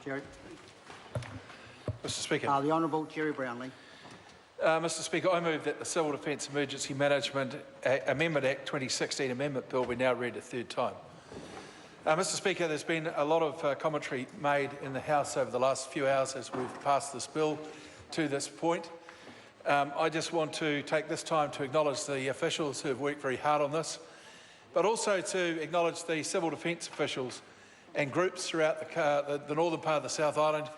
Jerry. Mr Speaker. The Honourable Jerry Brownlee. Mr Speaker, I move that the Civil Defence Emergency Management Amendment Act 2016 Amendment Bill be now read a third time. Mr Speaker, there's been a lot of commentary made in the House over the last few hours as we've passed this bill to this point. I just want to take this time to acknowledge the officials who have worked very hard on this, but also to acknowledge the civil defence officials and groups throughout the northern part of the South Island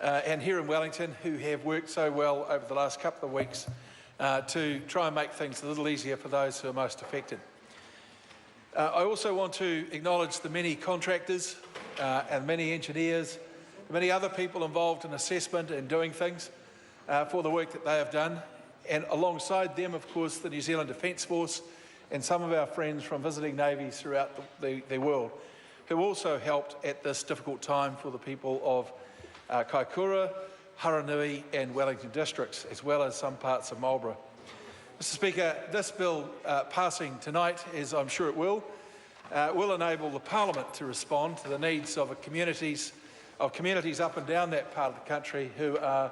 and here in Wellington who have worked so well over the last couple of weeks to try and make things a little easier for those who are most affected. I also want to acknowledge the many contractors and many engineers, many other people involved in assessment and doing things for the work that they have done, and alongside them, of course, the New Zealand Defence Force and some of our friends from visiting navies throughout the world who also helped at this difficult time for the people of Kaikoura, Haranui and Wellington districts, as well as some parts of Marlborough. Mr Speaker, this bill passing tonight, as I'm sure it will enable the Parliament to respond to the needs of communities up and down that part of the country who are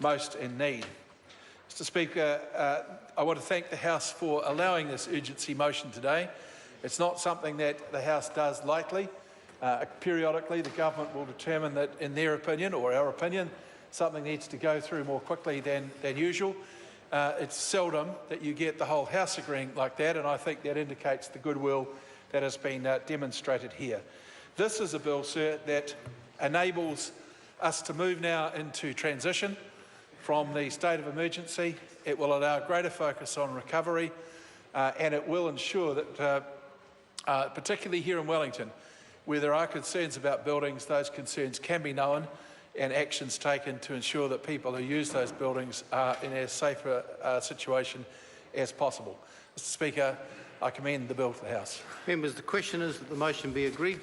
most in need. Mr Speaker, I want to thank the House for allowing this urgency motion today. It's not something that the House does lightly. Periodically, the government will determine that, in their opinion, or our opinion, something needs to go through more quickly than usual. It's seldom that you get the whole House agreeing like that, and I think that indicates the goodwill that has been demonstrated here. This is a bill, sir, that enables us to move now into transition from the state of emergency. It will allow greater focus on recovery, and it will ensure that, particularly here in Wellington, where there are concerns about buildings, those concerns can be known and actions taken to ensure that people who use those buildings are in as safe a situation as possible. Mr Speaker, I commend the bill to the House. Members, the question is that the motion be agreed